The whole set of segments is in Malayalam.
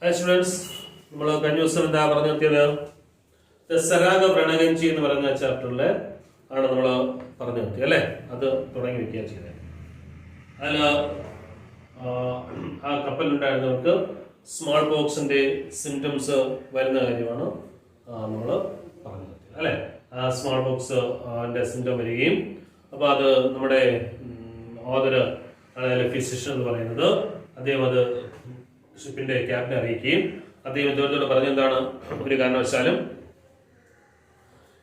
ഹായ് സ്റ്റുഡൻസ്, നമ്മൾ കഴിഞ്ഞ ദിവസം എന്താ പറഞ്ഞു നിർത്തിയത്? സരാഗ വ്രണഗഞ്ചി എന്ന് പറയുന്ന ചാപ്റ്ററിലെ ആണ് നമ്മൾ പറഞ്ഞു നിർത്തിയത് അല്ലേ? അത് തുടങ്ങി വെക്കുക ചെയ്തത്. അതിൽ ആ കപ്പലിലുണ്ടായിരുന്നവർക്ക് സ്മോൾ പോക്സിന്റെ സിംറ്റംസ് വരുന്ന കാര്യമാണ് നമ്മൾ പറഞ്ഞു നിർത്തിയത് അല്ലേ? ആ സ്മോൾ പോക്സ് സിംറ്റം വരികയും അപ്പോൾ അത് നമ്മുടെ ഓദർ ഫിസിഷ്യൻ എന്ന് പറയുന്നത് അദ്ദേഹം അത് ഷിപ്പിന്റെ ക്യാപ്റ്റനെ അറിയിക്കുകയും അദ്ദേഹം ഇദ്ദേഹത്തോട് പറഞ്ഞെന്താണ്, ഒരു കാരണവശാലും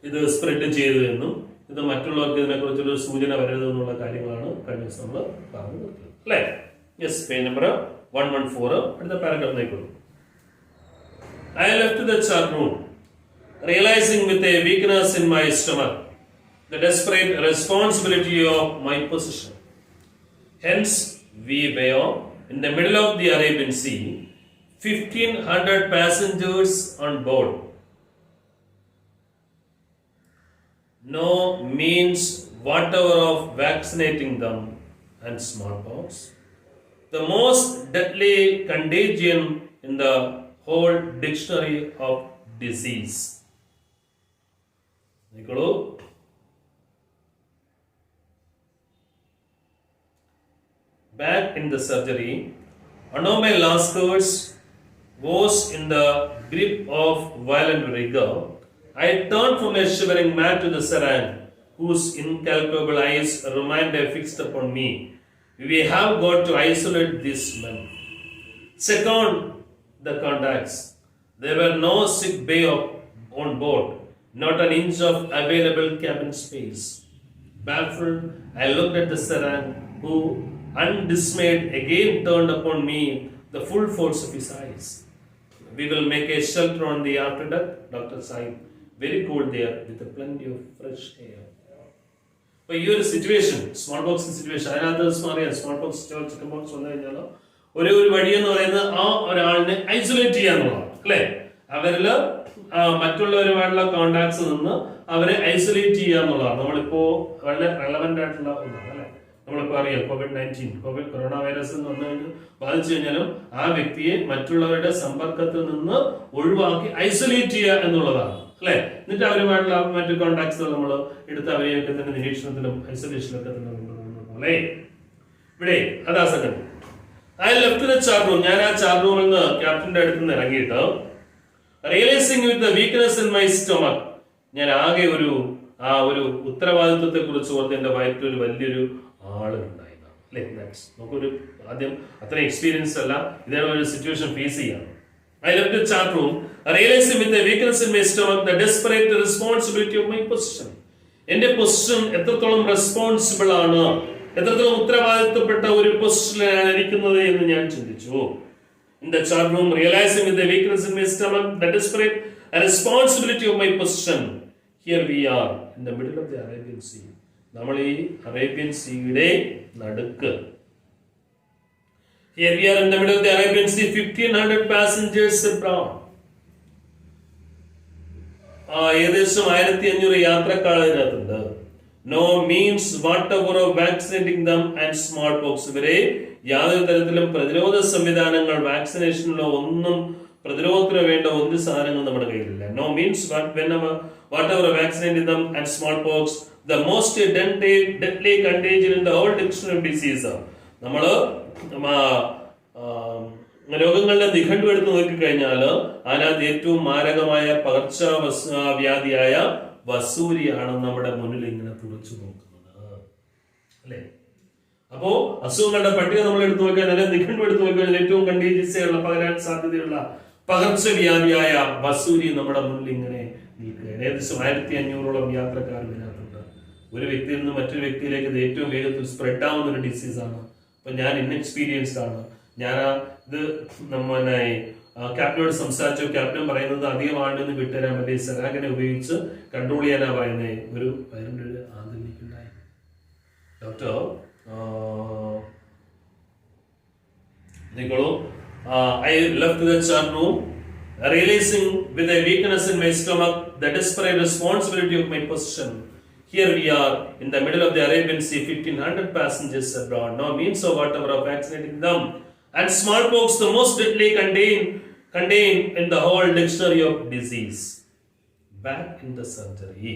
ഇത് സ്പ്രെഡ് ചെയ്തു എന്നും ഇത് മറ്റുള്ളവർക്ക് ഇതിനെക്കുറിച്ചൊരു സൂചന വരരുത് എന്നുള്ള കാര്യങ്ങളാണ് കഴിഞ്ഞ ദിവസം നമ്മൾ പറഞ്ഞു നിർത്തിയത് അല്ലേ? യെസ്, പേജ് നമ്പർ 114 അടുത്ത പാരഗ്രാഫിലേക്ക് വരും. I left the chart room, realizing with a weakness in my stomach the desperate responsibility of my position. Hence, we were in the middle of the Arabian Sea, 1,500 passengers on board. No means whatever of vaccinating them and smallpox, the most deadly contagion in the whole dictionary of disease. Nikolo. Back in the surgery, one of my lascars was in the grip of violent rigor. I turned from a shivering man to the serang, whose incalculable eyes remained fixed upon me. We have got to isolate these men. Second, the contacts. There were no sick bay on board, not an inch of available cabin space. Baffled, I looked at the serang, who, undismayed, again turned upon me the full force of his eyes. We will make a shelter on the after deck, Dr. Saib. Very cold there, with plenty of fresh air. അപ്പോൾ ഈ ഒരു സിറ്റുവേഷൻ, സ്മോൾ ബോക്സ് സിറ്റുവേഷൻ, അതിനകത്ത് അറിയാം സ്മോൾ ബോക്സ് ചിക്കൻ ബോക്സ് വന്നു കഴിഞ്ഞാൽ ഒരു വഴി എന്ന് പറയുന്നത് ആ ഒരാളിനെ ഐസൊലേറ്റ് ചെയ്യാന്നുള്ളതാണ് അല്ലേ? അവരില് മറ്റുള്ളവരുമായിട്ടുള്ള കോണ്ടാക്ട്സ് നിന്ന് അവരെ ഐസൊലേറ്റ് ചെയ്യുക എന്നുള്ളതാണ്. നമ്മളിപ്പോ വളരെ റെലവെന്റ് ആയിട്ടുള്ള ഒന്നാണ് അല്ലെ? നമ്മളിപ്പോ അറിയാം കോവിഡ് കൊറോണ വൈറസ് വന്നു ബാധിച്ചു കഴിഞ്ഞാലും ആ വ്യക്തിയെ മറ്റുള്ളവരുടെ സമ്പർക്കത്തിൽ നിന്ന് ഒഴിവാക്കി ഐസൊലേറ്റ് ചെയ്യുക എന്നുള്ളതാണ് അല്ലെ? എന്നിട്ട് അവരുമായിട്ടുള്ള മറ്റു കോണ്ടാക്ട്സ് നമ്മൾ എടുത്ത് അവരെയൊക്കെ തന്നെ നിരീക്ഷണത്തിലും ഐസൊലേഷനിലൊക്കെ തന്നെ കൊണ്ടുപോകുന്നു. ഇവിടെ അതാ second. I left the chart room. ഞാൻ ആ ചാർട്ട് റൂമിൽ നിന്ന് ക്യാപ്റ്റന്റെ അടുത്ത് നിന്ന് ഇറങ്ങിയിട്ട് realising with the weakness in my stomach, ഞാൻ ആകെ ഒരു ഉത്തരവാദിത്വത്തെ കുറിച്ച് ഓർത്ത് എന്റെ വയറ്റിൽ ഒരു വലിയൊരു ആള് ഉണ്ടായിരുന്നു അല്ലേ? നമുക്കൊരു ആദ്യം അത്ര എക്സ്പീരിയൻസ് അല്ല, ഇതേ ഒരു സിറ്റുവേഷൻ ഫേസ് ചെയ്യാണ്. I left the chart room, realizing with the weakness in my stomach the desperate responsibility of my position. എന്റെ പൊസിഷൻ എത്രത്തോളം റെസ്പോൺസിബിൾ ആണ്, എത്രത്തോളം ഉത്തരവാദിത്വപ്പെട്ട ഒരു പൊസിഷനിലാണ് ഇരിക്കുന്നത് എന്ന് ഞാൻ ചിന്തിച്ചു. In the chart room, realizing with the weakness in my stomach the desperate responsibility of my position. Here we are in the middle of the Arabian Sea. നമ്മൾ ഈ അറേബ്യൻ സീയുടെ നടുക്ക്. Here we are in the middle of the Arabian Sea, 1,500 passengers abroad. ഏകദേശം 1,500 യാത്രക്കാർ ഇതിനകത്തുണ്ട്. No means whatever of vaccinating them and smallpox. ഇവരെ യാതൊരു തരത്തിലും പ്രതിരോധ സംവിധാനങ്ങൾ, വാക്സിനേഷനിലോ ഒന്നും പ്രതിരോധത്തിന് വേണ്ട ഒരു സാധനങ്ങൾ നമ്മുടെ കയ്യിലില്ല. No means whatever vaccinating them and smallpox, the most deadly contagion in the whole dictionary of disease. നമ്മള് രോഗങ്ങളുടെ നിഘണ്ടു എടുത്ത് നോക്കിക്കഴിഞ്ഞാൽ അതിനകത്ത് ഏറ്റവും മാരകമായ പകർച്ചവ്യാധിയായ വസൂരിയാണ് നമ്മുടെ മുന്നിൽ ഇങ്ങനെ തുറച്ചു നോക്കുന്നത് അല്ലെ? അപ്പോ അസുഖങ്ങളുടെ പട്ടിക നമ്മൾ എടുത്തു നോക്കിയാൽ, നിഘണ്ടു എടുത്തു നോക്കിയാൽ ഏറ്റവും കണ്ടീജിയസുള്ള പകരാൻ സാധ്യതയുള്ള പകർച്ചവ്യാധിയായ വസൂരി നമ്മുടെ മുന്നിൽ ഇങ്ങനെ നിൽക്കുകയാണ്. ഏകദേശം 1,500ഓളം യാത്രക്കാർ ഇതിനകത്തുണ്ട്. ഒരു വ്യക്തിയിൽ നിന്ന് മറ്റൊരു വ്യക്തിയിലേക്ക് ഇത് ഏറ്റവും വേഗത്തിൽ സ്പ്രെഡ് ആവുന്ന ഒരു ഡിസീസാണ്. അപ്പൊ ഞാൻ ഇൻഎക്സ്പീരിയൻസ്ഡ് ആണ്. ഞാൻ ഇത് നമ്മെ ക്യാപ്റ്റനോട് സംസാരിച്ചു. ക്യാപ്റ്റൻ പറയുന്നത് അധികം ആളിൽ വിട്ടുതരാൻ വേണ്ടി സെറാഗിനെ ഉപയോഗിച്ച് കൺട്രോൾ ചെയ്യാനാ പറയുന്നത്. ഒരു വയറിൻ്റെ ഒരു ആന്തരിക്കുണ്ടായി. ഡോക്ടർ നിങ്ങളോ I left the chart room, realizing with a weakness in my stomach the desperate responsibility of my position. Here we are in the middle of the Arabian Sea, 1,500 passengers abroad. No means of whatever of vaccinating them. And smallpox, the most deadly contained in the whole dictionary of disease. Back in the surgery.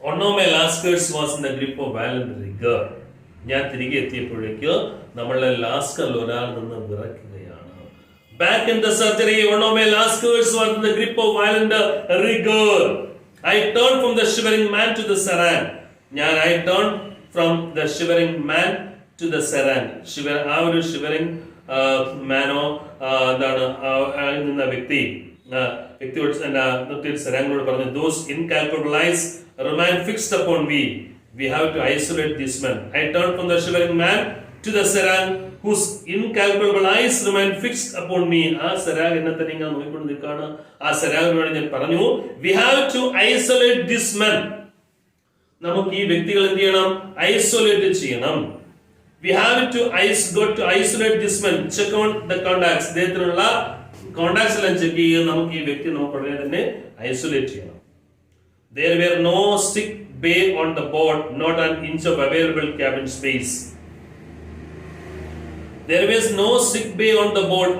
One of my last words was in the grip of violent rigor. ഞാൻ തിരികെ എത്തിയപ്പോഴേക്ക് നമ്മളുടെ ലാസ്കറിൽ ഒരാൾ നിന്ന് വിറയ്ക്കുകയാണ്. Back in the surgery, one of my last words was in the grip of violent rigor. I turned from the shivering man to the sarang. I turned from the shivering man to the sarang. ആ ഒരു ഷിവറിംഗ് മാനോ എന്താണ് നിന്ന വ്യക്തിയോട് സരാങ്ങിനോട് പറഞ്ഞു, those incalculable eyes remain fixed upon me. We have to isolate this man. I turned from the shivering man to the sarang whose incalculable eyes remain fixed upon me. ആ സരാഗ് എന്നെ തന്നെ ഇങ്ങനെ നോക്കിക്കൊണ്ട് നിൽക്കുകയാണ്. ആ സരാഗിനോട് ഞാൻ പറഞ്ഞു, we have to isolate this man. നമുക്ക് ഈ വ്യക്തികൾ എന്ത് ചെയ്യണം? ഐസൊലേറ്റ് ചെയ്യണം. We have to isolate this man. Check out the contacts. ഇദ്ദേഹത്തിനുള്ള കോണ്ടാക്ട്സ് എല്ലാം ചെക്ക് ചെയ്യുക. നമുക്ക് ഈ വ്യക്തി നമുക്ക് ഉടനെ തന്നെ ഐസൊലേറ്റ് ചെയ്യണം. There were no sick bay on the board, not an inch of available cabin space. There was no sick bay on the board.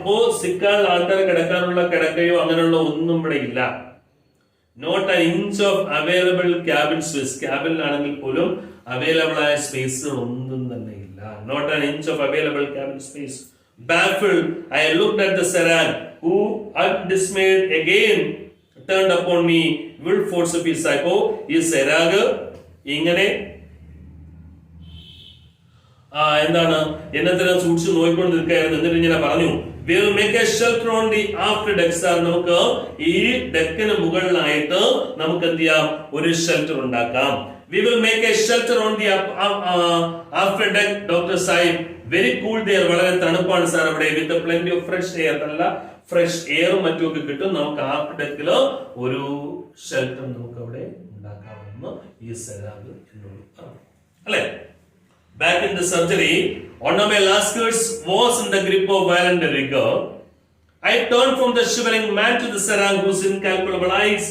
സിക്കാൾ ആൾക്കാർ കിടക്കാനുള്ള കിടക്കയോ അങ്ങനെയുള്ള ഒന്നും ഇവിടെ ഇല്ല. Not an inch of available cabin space. ക്യാബിനിലാണെങ്കിൽ പോലും അവൈലബിൾ ആയ സ്പേസുകൾ ഒന്നും തന്നെ ഇല്ല. Not an inch of available cabin space. Baffled, I looked at the sarang, who undismayed again turned upon me with force of his eye. ഈ സരാഗ് ഇങ്ങനെ എന്താണ് എന്നെ തന്നെ സൂക്ഷിച്ച് നോക്കിക്കൊണ്ട് നിൽക്കുകയായിരുന്നു. എന്നിട്ട് ഇങ്ങനെ പറഞ്ഞു, we will make a shelter on the after deck. നമുക്ക് ഈ ഡെക്കിന് മുകളിലായിട്ട് നമുക്ക് എന്ത് ചെയ്യാം? ഒരു ഷെൽട്ടർ ഉണ്ടാക്കാം. We will make a shelter on the after deck, Dr. Saib. Very cool there. വളരെ തണുപ്പാണ് സാർ അവിടെ. With plenty of fresh air. നല്ല ഫ്രഷ് എയറും മറ്റുമൊക്കെ കിട്ടും. നമുക്ക് ആഫ്റ്റർ ഡെക്കില് ഒരു ഷെൽട്ടർ നമുക്ക് അവിടെ ഉണ്ടാക്കാമെന്ന് ഈ സരാഗ് എന്നോട് പറഞ്ഞു. അല്ലെ? Back in the surgery, one of my last words was in the grip of violent rigor. I turned from the shivering man to the sarang whose incalculable eyes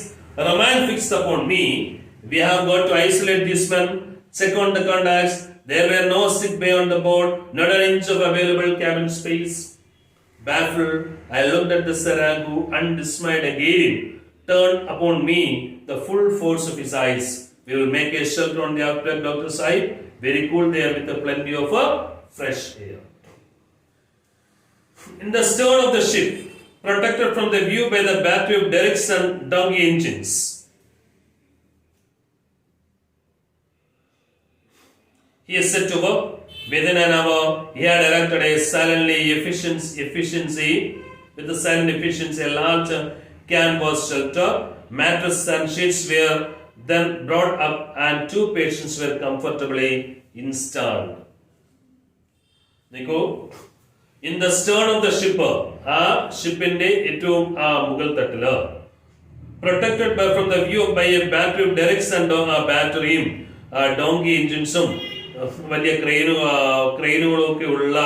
remained fixed upon me. We have got to isolate this man. Check on the contacts. There were no sick bay on the board, not an inch of available cabin space. Baffled, I looked at the sarang who, undismayed again, turned upon me the full force of his eyes. We will make a shelter on the after doctor's side. Very cool there with plenty of fresh air. In the stern of the ship, protected from the view by the battery of derricks and donkey engines, he is set to work. Within an hour, he had erected a efficiency, a large canvas shelter. Mattresses and sheets were then brought up and 2 patients were comfortably installed. Nico, in the stern of the ship, shipinde ഏറ്റവും മുകൾ തട്ടില്, protected from the view by a battery of derricks and batteryയും donkey enginesും വലിയ ക്രെയിനുകളൊക്കെ ഉള്ള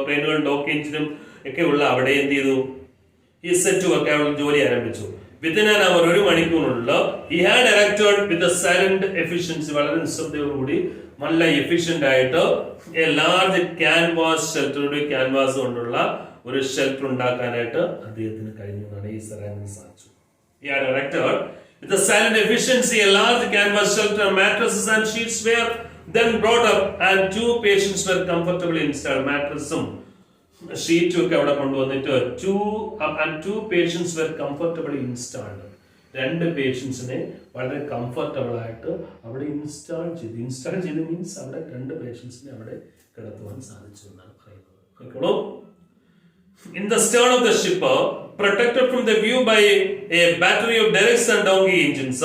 ക്രെയിനുകളും ഡോങ്കി എഞ്ചിനും ഒക്കെ ഉള്ള അവിടെ എന്ത് ചെയ്തു? ഈ സെറ്റ് വർക്ക് അവിടെ ജോലി ആരംഭിച്ചു. Within an hour, ഒരു മണിക്കൂറിനുള്ള he had erected with a silent efficiency, വളരെ നിശബ്ദയോടുകൂടി നല്ല എഫിഷ്യന്റ് ആയിട്ട് a large canvas shelter, ഒരു ക്യാൻവാസ് കൊണ്ടുള്ള ഒരു ഷെൽട്ടർ ഉണ്ടാക്കാനായിട്ട് അദ്ദേഹത്തിന് കഴിഞ്ഞു എന്നാണ് ഈ സരാങ്ങിന് സാധിച്ചു. He had erected with a silent efficiency a large canvas shelter. Mattresses and sheets were then brought up and 2 patients were comfortably installed. Mattressum ഷീറ്റും ഒക്കെ അവിടെ കൊണ്ടുവന്നിട്ട് 2 patients were comfortably installed. 2 പേഷ്യൻസിനെ വളരെ കംഫർട്ടബിൾ ആയിട്ട് അവിടെ ഇൻസ്റ്റാൾ ചെയ്ത് മീൻസ് അവിടെ 2 പേഷ്യൻസിനെ അവിടെ കിടത്തുവാൻ സാധിച്ചു എന്നാണ് പറയുന്നത്. In the stern of the ship, protected from the view by a battery of derricks and donkey engines,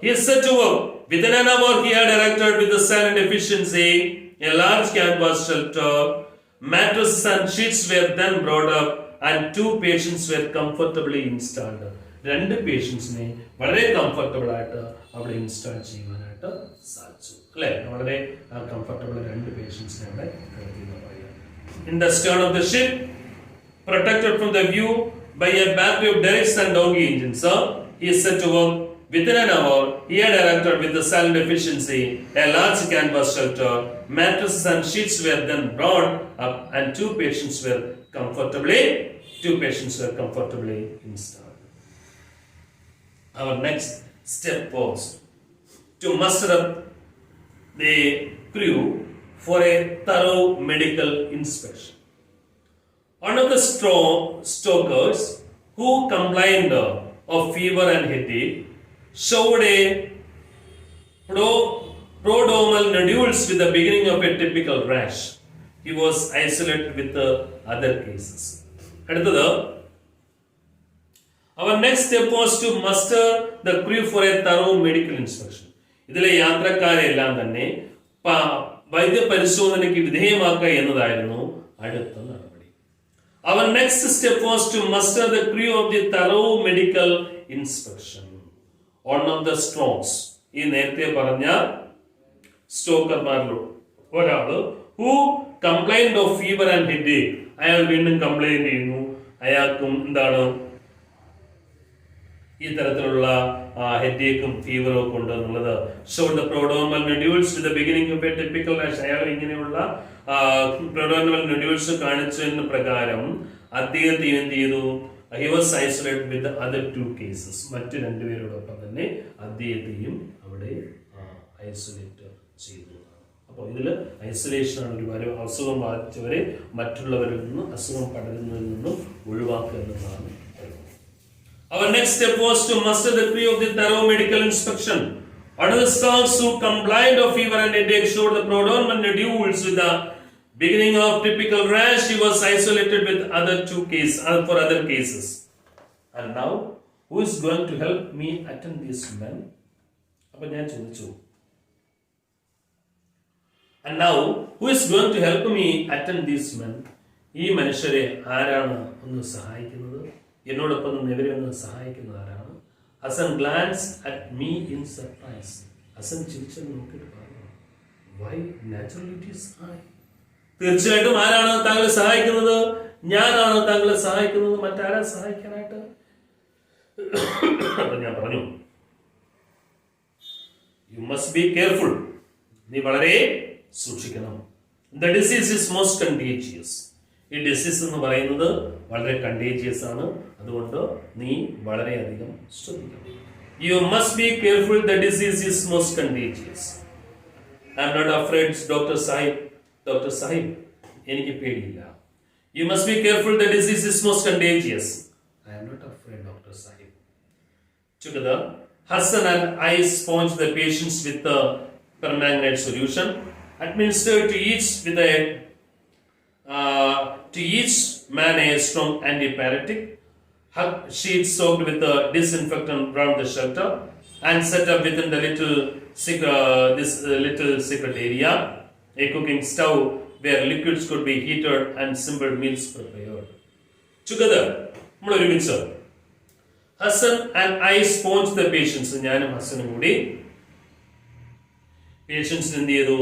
he is set to work. Within an hour, he had erected with a silent efficiency a large canvas shelter. Mattresses and sheets were then brought up and 2 patients were comfortably installed. 2 പേഷ്യൻസിനെ വളരെ കംഫർട്ടബിൾ ആയിട്ട് അവിടെ ഇൻസ്റ്റാൾ ചെയ്യുവാനായിട്ട് സാധിച്ചു. അല്ലെ? വളരെ കംഫർട്ടബിൾ 2 പേഷ്യൻസിനെ അവിടെ കിടത്തിയെന്ന് പറയാം. In the stern of the ship, protected from the view by a battery of derricks and donkey engines, he is set to work. Within an hour, he had erected with the silent efficiency a large canvas shelter. Mattresses and sheets were then brought up and 2 patients were comfortably. 2 patients were comfortably installed. Our next step was to muster up the crew for a thorough medical inspection. One of the stokers who complained of fever and headache showed a prodromal nodules with the beginning of a typical rash. He was isolated with the other cases. അടുത്തത്, our next step was to muster the crew for a thorough medical inspection. ഇതിലെ യാത്രക്കാരെല്ലാം തന്നെ വൈദ്യപരിശോധനയ്ക്ക് വിധേയമാക്കുക എന്നതായിരുന്നു അടുത്ത നടപടി. Our next step was to muster the crew of the thorough medical inspection. One of the strokes, ഈ നേരത്തെ പറഞ്ഞ സ്റ്റോക്കർമാരിലോ ഒരാള് who complained of fever and headache, അയാൾ വീണ്ടും കംപ്ലൈന്റ് ചെയ്യുന്നു, അയാൾക്കും എന്താണ് ഈ തരത്തിലുള്ള ഹെഡേക്കും ഫീവറും ഒക്കെ ഉണ്ട് എന്നുള്ളത്. Show the prodromal nodules with the beginning of a typical rash. അയാൾ ഇങ്ങനെയുള്ള പ്രോഡോമൽ നോഡ്യൂൾസ് കാണിച്ചതിന് പ്രകാരം അദ്ദേഹത്തെ എന്ത് ചെയ്തു? He was isolated with other 2 cases. മറ്റു 2 പേരോടൊപ്പം തന്നെ അദ്ദേഹത്തെയും അവിടെ ഐസൊലേറ്റ് ചെയ്തു. അപ്പോൾ ഇതിൽ ഐസൊലേഷനാണ് ഒരു അസുഖം ബാധിച്ചവരെ മറ്റുള്ളവരിൽ നിന്ന് അസുഖം പടരുന്നതിൽ നിന്നും ഒഴിവാക്കുക എന്നതാണ്. Our next step was to muster the crew of the thorough medical inspection. Another stokes who complained of fever and headache showed the prodromal nodules with the beginning of typical rash. He was isolated with other 2 cases for other cases. And now, who is going to help me attend these men? അപ്പോൾ ഞാൻ ചോദിച്ചു, and now who is going to help me attend these men? ഈ മനുഷ്യരെ ആരാണ് ഒന്ന് സഹായിക്കുന്നത്? എന്നോടൊപ്പം നിന്ന് ഇവരെ ഒന്ന് സഹായിക്കുന്നത് ആരാണ്? Hasan glanced at me in surprise. Hasan ചിരിച്ചു നോക്കിയിട്ട് പറഞ്ഞു, why naturally it is I. തീർച്ചയായിട്ടും ആരാണ് താങ്കളെ സഹായിക്കുന്നത്? ഞാനാണ് താങ്കളെ സഹായിക്കുന്നത്, മറ്റാരാ സഹായിക്കാനായിട്ട്? അപ്പൊ ഞാൻ പറഞ്ഞു, you must be careful. നീ വളരെ സൂക്ഷിക്കണം. The disease is most contagious. ഈ ഡിസീസ് എന്ന് പറയുന്നത് വളരെ കണ്ടേജിയസ് ആണ്. അതുകൊണ്ട് നീ വളരെയധികം ശ്രദ്ധിക്കണം. You must be careful. The disease is most contagious. I am not afraid, Dr. Sahib. Dr. Sahib, എനിക്ക് പേടിയില്ല. You must be careful. The disease is most contagious. I am not afraid, Dr. Sahib. Together, Hassan and I sponged the patients with the permanganate solution, administered to each man a strong antipyretic, sheets soaked with the disinfectant around the shelter, and set up within the little secret area a cooking stove where liquids could be heated and simple meals prepared. Together, Hassan and I sponged the patients. ഞാനും ഹസനും കൂടി പേഷ്യൻസ് എന്ത് ചെയ്തു?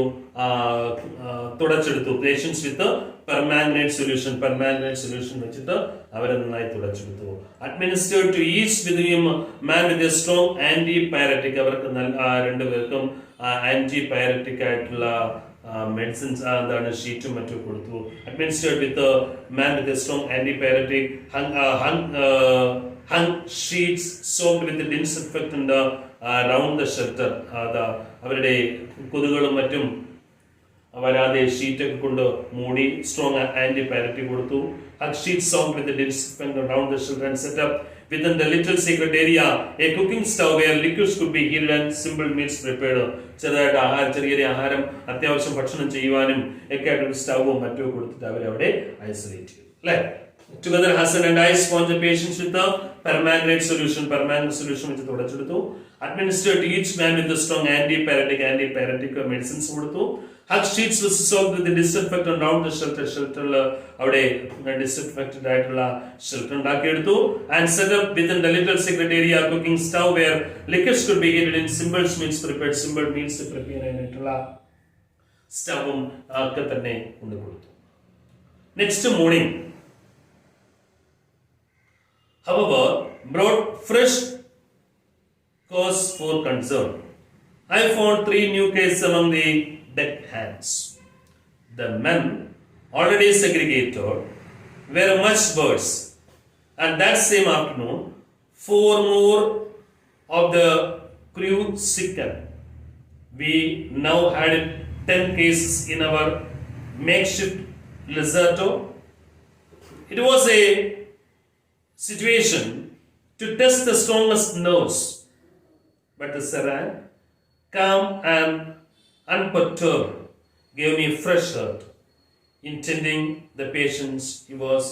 തുടച്ചെടുത്തു. പേഷ്യൻസ് വിത്ത് പെർമാംഗനേറ്റ് സൊല്യൂഷൻ വെച്ചിട്ട് അവരെ നന്നായി തുടച്ചെടുത്തു. Administered to each with man with a strong antipyretic. അവർക്ക് 2 പേർക്കും ആന്റിപൈററ്റിക് ആയിട്ടുള്ള മെഡിസിൻസ് എന്താണ് ഷീറ്റും മറ്റും കൊടുത്തു. Administered with man with a strong antipyretic, hung sheets soaked with the disinfectant around the shelter. അവരുടെ കൊതുകുകളും മറ്റും വരാതെ ഷീറ്റൊക്കെ കൊണ്ട് മൂടി സ്ട്രോങ് ആന്റിപൈററ്റിക് കൊടുത്തു. hung sheets soaked with the disinfectant around the shelter and set up within the little secret area a cooking stove where liquids could be heated and simple meals prepared. ചെറിയ ആഹാരം അത്യാവശ്യം ഭക്ഷണം ചെയ്യുവാനും ഒക്കെ ആയിട്ടൊരു സ്റ്റൗവും മറ്റും കൊടുത്തിട്ട് അവരവിടെ ഐസൊലേറ്റ് ചെയ്തു. അല്ലേ? Together, Hassan and I sponged the patients with the permanganate solution വെച്ച് തുടച്ചെടുത്തു. Administered to each man with the strong antipyretic medicines കൊടുത്തു. Hug sheets was soaked with the disinfectant around the shelter. അവിടെ disinfected ആയിട്ടുള്ള shelter ഉണ്ടാക്കിയെടുത്തു. And set up within the little secret area cooking stove where liquids could be heated in simple meals prepared. Simple meals prepare ആയിട്ടുള്ള സ്റ്റവും ഒക്കെ തന്നെ കൊണ്ടുകൊടുത്തു. Next morning, however, brought fresh cause for concern. I found 3 new cases among the deck hands. The men, already segregated, were much worse. And that same afternoon, 4 more of the crew sickened. We now had 10 cases in our makeshift Lazaretto. It was a situation to test the strongest nerves, but the Serang, calm and unperturbed, gave me fresh heart, intending the patients he was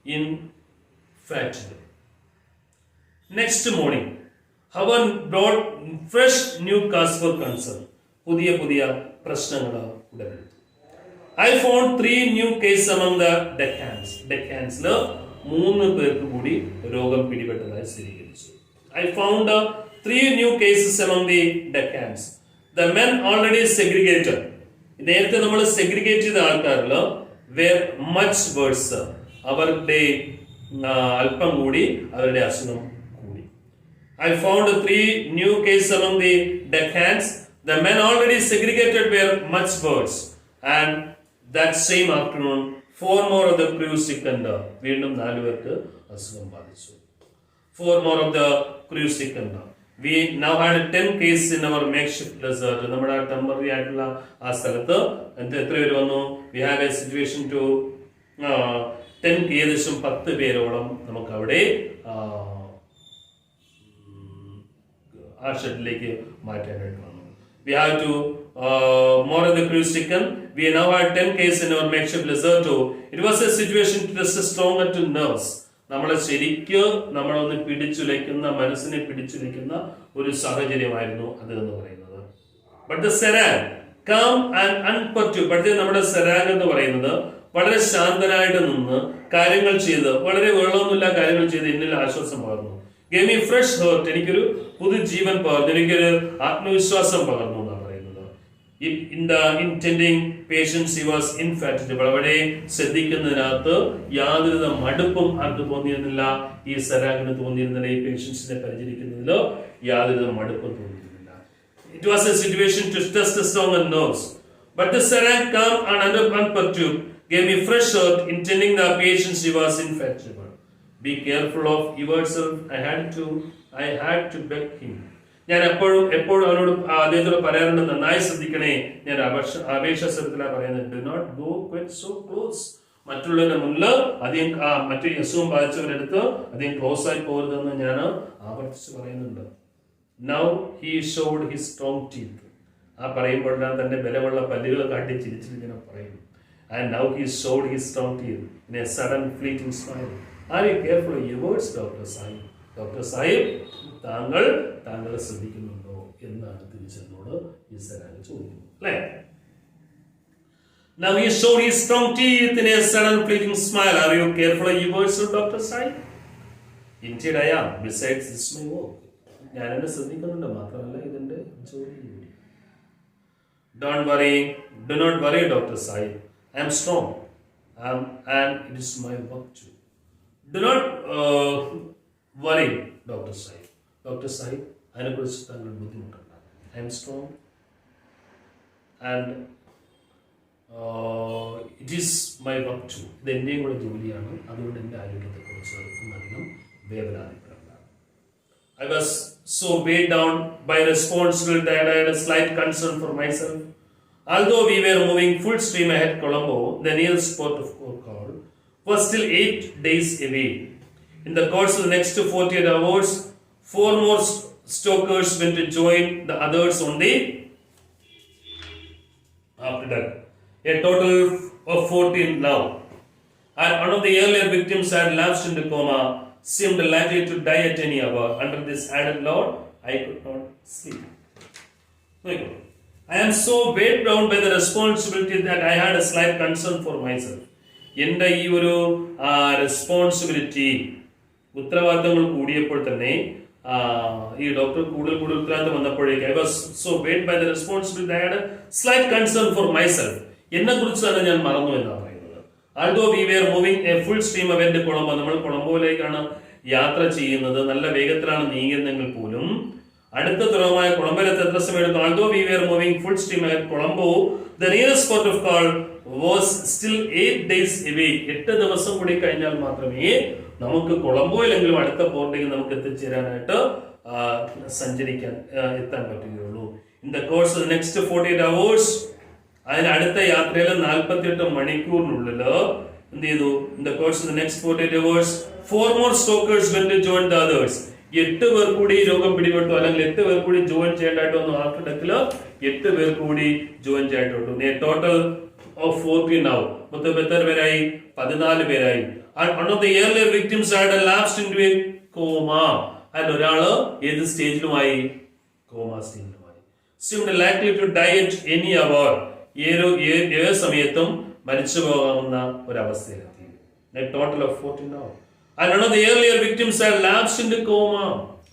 infatigable. Next morning, Havan brought fresh new cause for concern. പുതിയ പ്രശ്നങ്ങൾ ഉടലെടുത്തു. I found 3 new cases among the decans. Decansൽ 3 പേർക്ക് കൂടി രോഗം പിടിപെട്ടതായി സ്ഥിരീകരിച്ചു. I found 3 new cases among the decans. The men already segregated. നേരത്തെ നമ്മൾ സെഗ്രിഗേറ്റ് ചെയ്ത ആൾക്കാരിൽ വേർ മച്ച് വേഴ്സ്, അവരുടെ അല്പം കൂടി അവരുടെ അസുഖം കൂടി. I found 3 new cases among the decans. The men already segregated were much worse. And that same afternoon, 4 more of the crew sickened. വീണ്ടും 4 പേർക്ക് അസുഖം ബാധിച്ചു. 4 more of the crew sickened. We now had 10 cases in our makeshift resort. നമ്മുടെ ടെമ്പററി ആയിട്ടുള്ള ആ സ്ഥലത്ത് എത്ര പേര് വന്നു? We have a situation to 10 പേരോളം നമുക്ക് അവിടെ ആ ഷെഡിലേക്ക് മാറ്റാനായിട്ട് വന്നു. We have to more of the crew stricken. We now had 10 cases in our makeshift Lazaretto. It was a situation to test stronger to nerves. നമ്മളെ ശരിക്ക് നമ്മളൊന്ന് പിടിച്ചുലയ്ക്കുന്ന, മനസ്സിനെ പിടിച്ചുലയ്ക്കുന്ന ഒരു സാഹചര്യമായിരുന്നു അത് എന്ന് പറയുന്നത്. But the serang calm and unperturbed. പക്ഷേ നമ്മുടെ സെറാങ് എന്ന് പറയുന്നത് വളരെ ശാന്തനായിട്ട് നിന്ന് കാര്യങ്ങൾ ചെയ്ത്, വളരെ വെള്ളമൊന്നുമില്ല കാര്യങ്ങൾ ചെയ്ത് എന്നിൽ ആശ്വാസം പകർന്നു. Gave me fresh heart. എനിക്കൊരു പുതുജീവൻ പകർന്നു, എനിക്കൊരു ആത്മവിശ്വാസം പകർന്നു എന്നാണ് പറയുന്നത്. In the intending patients he was infatigable. അവിടെ ശ്രദ്ധിക്കുന്നതിനകത്ത് യാതൊരു മടുപ്പും ആർക്ക് തോന്നിയിരുന്നില്ല. ഈ സെറാങ്ങിന് തോന്നിയിരുന്നില്ല. ഈ പേഷ്യൻസിനെ പരിചരിക്കുന്നതിലോ യാതൊരു മടുപ്പും തോന്നിയിരുന്നില്ല. It was a situation to test the strong and nerves. But the Serang, calm and unperturbed, gave me fresh heart, intending the patients he was infatigable. Be careful of yourself. I had to beg him. ഞാൻ എപ്പോഴും അവനോട് അദ്ദേഹത്തോട് പറയാറുണ്ട്, നന്നായി ശ്രദ്ധിക്കണേ. ഞാൻ അപേക്ഷ സ്വരത്തിലാണ് പറയുന്നത്. Do not go quite so close. മറ്റുള്ളവരുടെ മുന്നിൽ അധികം മറ്റു അസുഖം ബാധിച്ചവരെടുത്ത് അധികം ക്ലോസ് ആയി പോകരുതെന്ന് ഞാൻ ആവർത്തിച്ച് പറയുന്നുണ്ട്. Now he showed his strong teeth. ആ പറയുമ്പോഴെല്ലാം തന്റെ ബലമുള്ള പല്ലുകൾ കാട്ടി ചിരിച്ചിങ്ങനെ പറയും. And now he showed his strong teeth in a sudden fleeting smile. Are you careful of your words doctor സാഹിബ്? ഡോക്ടർ സാഹിബ്, താങ്കൾ ശ്രദ്ധിക്കുന്നുണ്ടോ എന്നാണ് തിരിച്ചെന്നോട് ഈ സെറാങ് ചോദിക്കുന്നത്. അല്ലേ? Now he showed his strong teeth in a sudden fleeting smile. Are you careful of your words, Dr. Sai? Indeed I am. Besides, this is my work. ഞാൻ എന്നെ ശ്രദ്ധിക്കുന്നുണ്ട്, മാത്രമല്ല ഇതെന്റെ ജോലി. Don't worry. Do not worry, Dr. Sai. I am strong. And it is my work too. Do not worry, Dr. Sai. Dr. Sai, അതിനെക്കുറിച്ച് താങ്കൾ ബുദ്ധിമുട്ടുണ്ട്. I am strong and it is my work too. ഇത് എൻ്റെയും കൂടെ ജോലിയാണ്. അതുകൊണ്ട് എൻ്റെ ആരോഗ്യത്തെക്കുറിച്ച് അധികം വേവലാതിപ്പെടേണ്ട. I was so weighed down by responsibility that I had a slight concern for myself. Although we were moving full stream ahead, Colombo, the nearest port of call, was still 8 days away. In the course of the next 48 hours, 4 more stokers went to join the others on the after that. A total of 14 now. And one of the earlier victims had lapsed into coma, seemed likely to die at any hour. Under this added load, I could not sleep. I am so weighed down by the responsibility that I had a slight concern for myself. എൻ്റെ ഈ ഒരു റെസ്പോൺസിബിലിറ്റി, ഉത്തരവാദിത്തങ്ങൾ കൂടിയപ്പോൾ തന്നെ ഈ ഡോക്ടർ കൂടുതൽ ഉത്തരവാദിത്തം വന്നപ്പോഴേക്ക് I was so weighed by the responsibility that I had a slight concern for myself. എന്നെ കുറിച്ച് തന്നെ ഞാൻ മറന്നു എന്നാണ് പറയുന്നത്. Although we were moving a full stream ahead to Colombo, നമ്മൾ കൊളംബോയിലേക്കാണ് യാത്ര ചെയ്യുന്നത്, നല്ല വേഗത്തിലാണ് നീങ്ങുന്നതെങ്കിൽ പോലും അടുത്ത തുറമുഖമായ കൊളംബോയിലെത്തി എത്ര സമയം എടുക്കും? Although we were moving full stream ahead Colombo, the nearest port of call was still 8 days away. 8 ദിവസം കൂടി കഴിഞ്ഞാൽ മാത്രമേ നമുക്ക് കൊളംബോയിലെങ്കിലും അടുത്ത പോർട്ടിൽ നമുക്ക് എത്തിച്ചേരാനായിട്ട് സഞ്ചരിക്കാൻ എത്താൻ പറ്റുകയുള്ളൂ. In the course of next 48 hours, അതിന് അടുത്ത യാത്രയിൽ 48 മണിക്കൂറിനുള്ളിൽ എന്ത് ചെയ്തു? In the course of the next 48 hours, 4 more stokers went to join the others. 8 പേർ കൂടി രോഗം പിടിപെട്ടു, അല്ലെങ്കിൽ 8 പേർ കൂടി ജോയിൻ ചെയ്യേണ്ടതായിട്ട് വന്നു. ആഫ്റ്റർ ഡെത്തില് 8 പേർ കൂടി ജോയിൻ ചെയ്തിട്ടുണ്ട്. Total of 14 now. മൊത്തം എത്ര പേരായി? 14 പേരായി. One of the earlier victims had lapsed into a coma. അതിൽ ഒരാള് ഏത് സ്റ്റേജിലുമായി? Comma സ്റ്റേജിലുമായി. Seemed likely to die at any hour. ഏത് സമയത്തും മരിച്ചു പോകാവുന്ന ഒരവസ്ഥയിലെത്തി. Total of 14 now. And one of the earlier victims had lapsed into coma.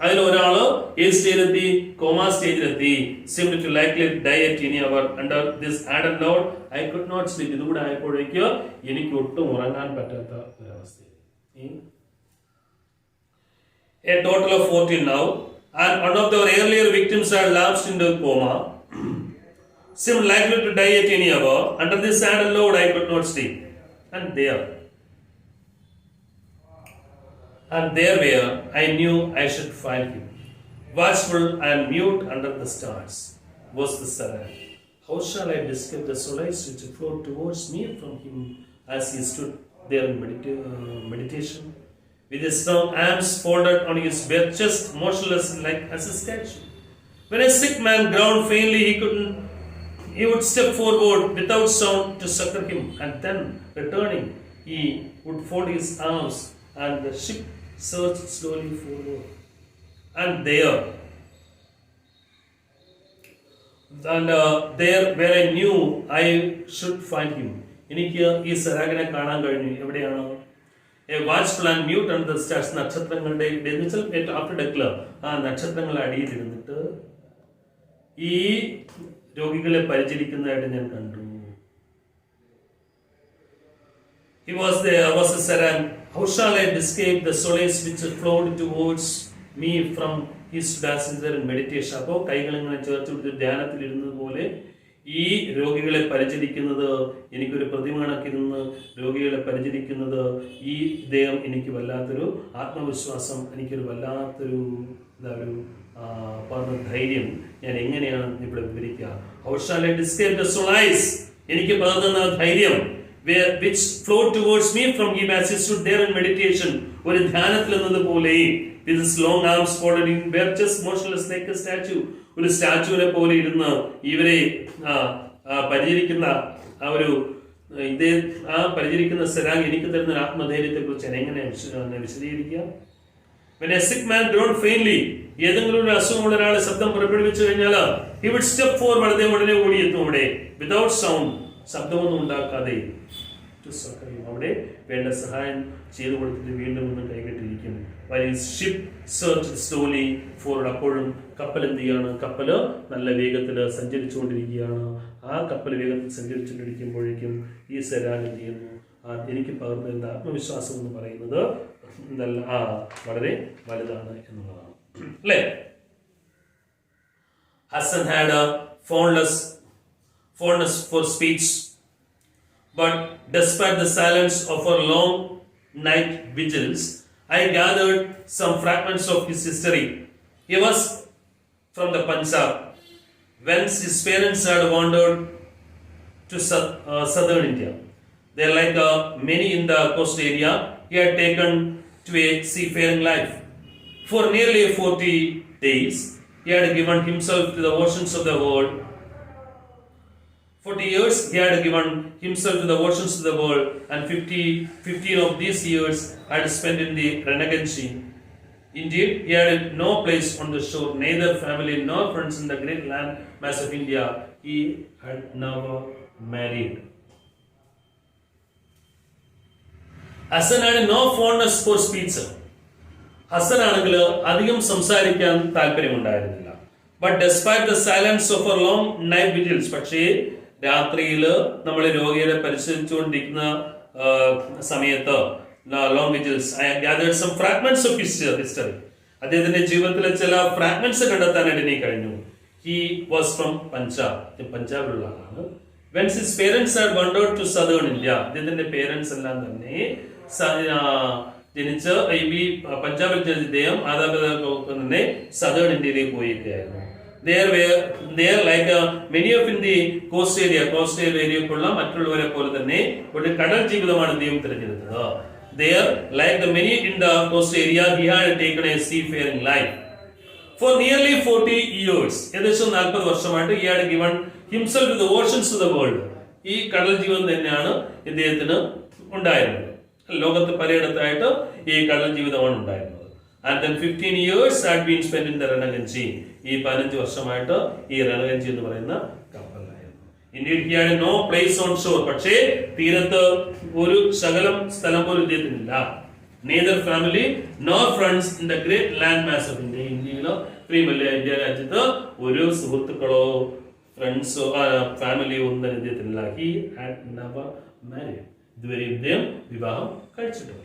അതിൽ ഒരാള് ഏത് സ്റ്റേജിലെത്തി? Comma സ്റ്റേജിലെത്തി. Seemed to likely to die at any hour. Under this added load, I could not sleep. ഇതുകൂടെ ആയപ്പോഴേക്ക് എനിക്ക് ഒട്ടും ഉറങ്ങാൻ പറ്റാത്ത ഒരവസ്ഥയിൽ. A total of 14 now. And one of the earlier victims had lapsed into coma. Seemed likely to die at any hour. Under this added load, I could not sleep. And there where I knew I should find him, watchful and mute under the stars, was the servant. How shall I describe the solace which flowed towards me from him as he stood there in meditation, with his strong arms folded on his bare chest, motionless like as a statue? When a sick man groaned faintly, he would step forward without sound to succor him, and then returning, he would fold his arms, and the ship surged slowly forward. And there where I knew I should find him. എനിക്ക് ഈ സരാഗിനെ കാണാൻ കഴിഞ്ഞു. എവിടെയാണ്? A watchful and mute under the stars. നക്ഷത്രങ്ങളുടെ ആഫ്റ്റർ ഡെക്ലർ ആ നക്ഷത്രങ്ങളുടെ അടിയിലിരുന്നിട്ട് ഈ രോഗികളെ പരിചരിക്കുന്നതായിട്ട് ഞാൻ കണ്ടു. He was a servant. How shall I describe the solace which flowed towards me from his there in meditation? അപ്പോൾ കൈകളിങ്ങനെ ചേർത്ത് പിടിച്ച് ധ്യാനത്തിൽ ഇരുന്നത് പോലെ ഈ രോഗികളെ പരിചരിക്കുന്നത്, എനിക്കൊരു പ്രതിമ കണക്കിരുന്ന് രോഗികളെ പരിചരിക്കുന്നത്, ഈ ഇദ്ദേഹം എനിക്ക് വല്ലാത്തൊരു ആത്മവിശ്വാസം, എനിക്കൊരു വല്ലാത്തൊരു ധൈര്യം. ഞാൻ എങ്ങനെയാണ് ഇവിടെ വിവരിക്കുക? How shall I describe the solace? എനിക്ക് പകർന്ന ധൈര്യം which flowed towards me from him as he stood there in meditation. ഒരു ധ്യാനത്തിൽ എന്നതുപോലെ with his long arms folded in bare chest, motionless like a statue. ഒരു സ്റ്റാച്ചുവിനെ പോലെ ഇരുന്ന് ഇവരെ പരിചരിക്കുന്ന പരിചരിക്കുന്ന സെരാങ് എനിക്ക് തരുന്ന ആത്മധൈര്യത്തെ കുറിച്ച് എങ്ങനെ വിശദീകരിക്കുക? When a sick man groaned faintly, ഏതെങ്കിലും ഒരു അസുഖമുള്ള ഒരാളെ ശബ്ദം പുറപ്പെടുവിച്ചു കഴിഞ്ഞാൽ he would step forward, അദ്ദേഹം ഉടനെ ഓടിയെത്തും അവിടെ, without sound, ശബ്ദമൊന്നും ഉണ്ടാക്കാതെ. അവിടെ വേണ്ട സഹായം ചെയ്തു കൊടുത്തിട്ട് വീണ്ടും ഒന്നും കൈകെട്ടിരിക്കും. Ship search slowly forward. അപ്പോഴും കപ്പൽ എന്ത് ചെയ്യാണ്? കപ്പല് നല്ല വേഗത്തിൽ സഞ്ചരിച്ചുകൊണ്ടിരിക്കുകയാണ്. ആ കപ്പൽ വേഗത്തിൽ സഞ്ചരിച്ചുകൊണ്ടിരിക്കുമ്പോഴേക്കും ഈ സെരാൻ എന്ത് ചെയ്യുന്നു? എനിക്ക് പകർന്നിരുന്ന ആത്മവിശ്വാസം എന്ന് പറയുന്നത് വളരെ വലുതാണ് എന്നുള്ളതാണ്, അല്ലേ? Hassan had a fondness for speech, but despite the silence of our long night vigils, I gathered some fragments of his history. He was from the Punjab, whence his parents had wandered to southern India. They are like many in the coast area. He had taken to a seafaring life. For nearly 40 days, he had given himself to the oceans of the world. 40 years he had given himself to the oceans of the world, and 15 of these years had spent in the renegade sea. Indeed, he had no place on the shore, neither family nor friends in the great land mass of India. He had never married. Hassan had no fondness for speech. Hasan ആണെങ്കിൽ അധികം സംസാരിക്കാൻ താല്പര്യമുണ്ടായിരുന്നില്ല. But despite the silence of a long night vigils, പക്ഷേ രാത്രിയിൽ നമ്മൾ രോഗികളെ പരിശോധിച്ചുകൊണ്ടിരിക്കുന്ന സമയത്ത് long vigils I gathered some fragments of history. അദ്ദേഹത്തിന്റെ ജീവിതത്തിലെ ചില ഫ്രാഗ്മെന്റ്സ് കണ്ടെത്താനായിട്ട് എനിക്ക് കഴിഞ്ഞു. ഹി വാസ് ഫ്രം പഞ്ചാബിലുള്ള ആളാണ്. When his parents had wandered to southern India, ഇതിന്റെ പേരൻസ് എല്ലാം തന്നെ ജനിച്ച് ഈ പഞ്ചാബിൽ ജനിച്ച ഇദ്ദേഹം തന്നെ സദേൺ ഇന്ത്യയിലേക്ക് പോയിരിക്കുകയായിരുന്നു. There like many of in the coastal area ഉള്ള മറ്റുള്ളവരെ പോലെ തന്നെ ഒരു കടൽ ജീവിതമാണ് ഇദ്ദേഹം തിരഞ്ഞെടുത്തത്. There like the many in the coastal area he had taken a seafaring life. For nearly 40 years, ഏകദേശം 40 വർഷമായിട്ട് he had given himself to the oceans of the world. ഈ കടൽ ജീവിതം തന്നെയാണ് ഇദ്ദേഹത്തിന് ഉണ്ടായിരുന്നത്. ലോകത്ത് പലയിടത്തായിട്ട് ഈ കടൽ ജീവിതമാണ് ഉണ്ടായിരുന്നത്. And then 15 years had been spent in the Ranaganji. ഈ 15 വർഷമായിട്ട് ഈ റണഗഞ്ചി എന്ന് പറയുന്ന കപ്പലിലായിരുന്നു. Indeed he had no place on shore. പക്ഷേ തീരത്ത് ഒരു ശകലം സ്ഥലം പോലും ഇദ്ദേഹത്തിനില്ല. Neither family nor friends in the great land mass of India. ഇന്ത്യയിലോ ഇന്ത്യ രാജ്യത്ത് ഒരു സുഹൃത്തുക്കളോ ഫ്രണ്ട്സോ ഫാമിലിയോ ഒന്നും ഇദ്ദേഹത്തിനില്ല. He had never married. ഇതുവരെ ഇദ്ദേഹം വിവാഹം കഴിച്ചിട്ടില്ല.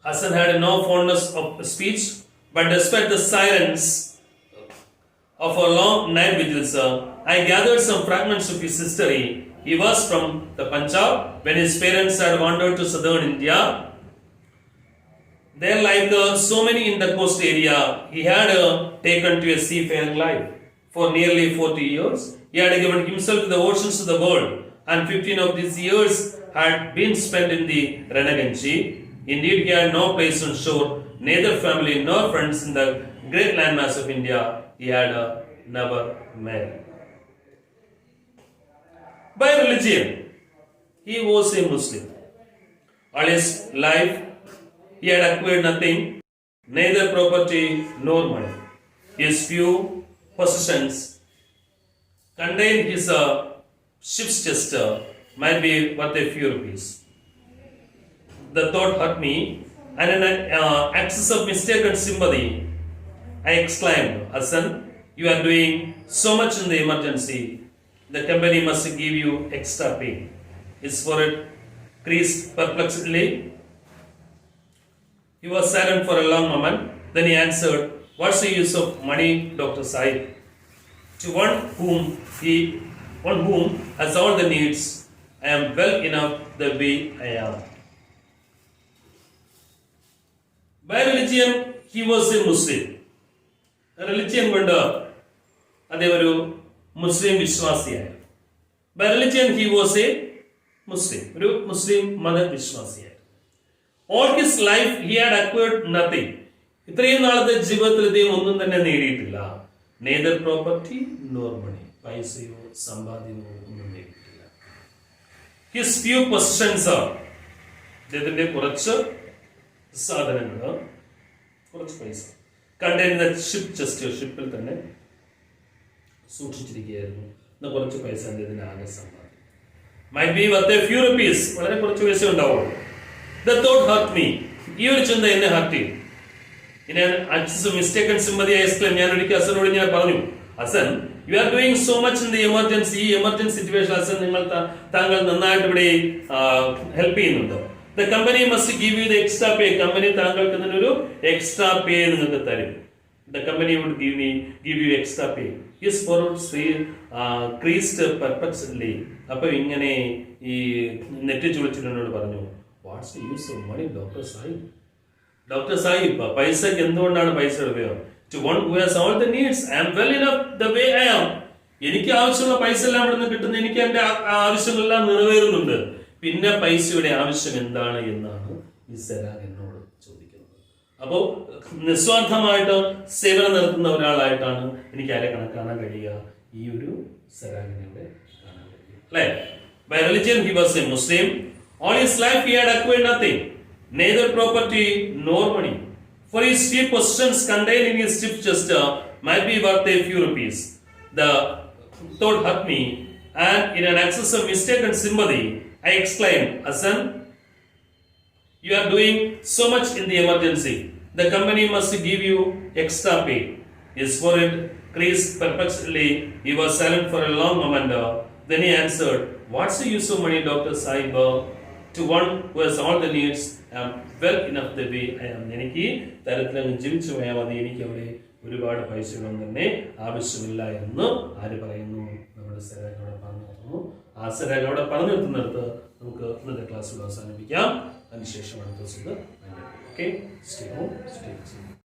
Hassan had no fondness of speech, but despite the silence of a long night vigils, I gathered some fragments of his history. He was from the Punjab when his parents had wandered to southern India. There, like so many in the coast area, he had taken to a seafaring life. For nearly 40 years, he had given himself to the oceans of the world, and 15 of these years had been spent in the Ranaganji. Indeed, he had no place on shore, neither family nor friends in the great landmass of India. He had never married. By religion, he was a Muslim. All his life, he had acquired nothing, neither property nor money. His few possessions contained his ship's chest might be worth a few rupees. The thought hurt me, and in an access of mistaken sympathy, I exclaimed, Hassan, you are doing so much in the emergency. The company must give you extra pay. His forehead creased perplexedly. He was silent for a long moment. Then he answered, what's the use of money, Dr. Sahib? To one whom has all the needs, I am well enough the way I am. By religion, he was a Muslim. Religion കൊണ്ട് അദ്ദേഹം ഒരു മുസ്ലിം വിശ്വാസിയായിരുന്നു. By religion, he was a Muslim. ഒരു മുസ്ലിം മതവിശ്വാസിയായിരുന്നു. All his life, he had acquired nothing. ഇത്രയും നാളത്തെ ജീവിതത്തിൽ ഇദ്ദേഹം ഒന്നും തന്നെ നേടിയിട്ടില്ല. Neither property nor money. പൈസയോ സമ്പാദ്യമോ ഒന്നും നേടിയിട്ടില്ല. His few possessions are ഇദ്ദേഹത്തിന്റെ കുറച്ച് സാധനങ്ങൾ, കുറച്ച് പൈസ കണ്ടെയ്ൻ ഷിപ്പ് ചെസ്റ്റ്, ഷിപ്പിൽ തന്നെ സൂക്ഷിച്ചിരിക്കുകയായിരുന്നു. കുറച്ച് പൈസ ഇതിന് ആകെ സമ്പാദിക്കും. Might be worth a few rupees, വളരെ കുറച്ച് പൈസ ഉണ്ടാവുള്ളൂ. ദ തോട്ട് ഹർട്ട് മീ, ഈ ഒരു ചിന്ത എന്നെ ഹർട്ട് ചെയ്തു. Mistaken sympathy exclaim. ഞാൻ ഒരിക്കൽ ഹസനോട് ഞാൻ പറഞ്ഞു, Hasan, you are doing so much in the emergency. ഈ എമർജൻസി സിറ്റുവേഷൻ ഹസൻ താങ്കൾ നന്നായിട്ട് ഇവിടെ ഹെൽപ്പ് ചെയ്യുന്നുണ്ട്. The company must give you the extra pay. Company താങ്കൾക്ക് ഇതിനൊരു എക്സ്ട്രാ പേ നിങ്ങൾക്ക് തരും. The company would give you extra pay. His forehead creased perplexedly. അപ്പോൾ ഇങ്ങനെ ഈ നെറ്റി ചുളിച്ചിട്ട് പറഞ്ഞു, what's the use of money doctor സാഹിബ്? ഡോക്ടർ സാഹിബ്, പൈസക്ക് എന്തുകൊണ്ടാണ് പൈസ ഉപയോഗം? To one who has all the needs, I am well enough the way I am. എനിക്ക് ആവശ്യമുള്ള പൈസ എല്ലാം ഇവിടെ നിന്ന് കിട്ടുന്നു, എനിക്ക് എന്റെ ആവശ്യങ്ങളെല്ലാം നിറവേറുന്നുണ്ട്. പിന്നെ പൈസയുടെ ആവശ്യം എന്താണ് എന്നാണ് ഈ സെരാഗ് എന്നോട് ചോദിക്കുന്നത്. അപ്പോൾ നിസ്വാർത്ഥമായിട്ട് സേവനം നടത്തുന്ന ഒരാളായിട്ടാണ് എനിക്ക് ആരെ കാണാൻ കഴിയുക? ഈ ഒരു സെരാഗിനെ കാണാൻ കഴിയുക, അല്ലേ? By religion he was a Muslim. All his life he had acquired nothing, neither property nor money. For his few possessions contained in his ship's chest might be worth a few rupees. The thought hurt me, and in an access of mistaken sympathy, I exclaimed, Hassan, you are doing so much in the emergency. The company must give you extra pay. His forehead creased perplexedly. He was silent for a long moment. Then he answered, what's the use of money, Dr. Sahib? To one who has all the needs, I am well enough the way I am. എനിക്ക് തരത്തിലങ്ങ് ജീവിച്ചു പോയാൽ മതി, എനിക്ക് അവിടെ ഒരുപാട് പൈസകളൊന്നും തന്നെ ആവശ്യമില്ല എന്ന് ആര് പറയുന്നു? നമ്മുടെ സെരാഗ് അവിടെ പറഞ്ഞു നിർത്തുന്നു. ആ സെരാഗ് അവിടെ പറഞ്ഞു നിർത്തുന്നിടത്ത് നമുക്ക് ഇന്നത്തെ ക്ലാസ്സുകൾ അവസാനിപ്പിക്കാം. അതിനുശേഷം അടുത്ത ദിവസം okay, stay home, stay safe.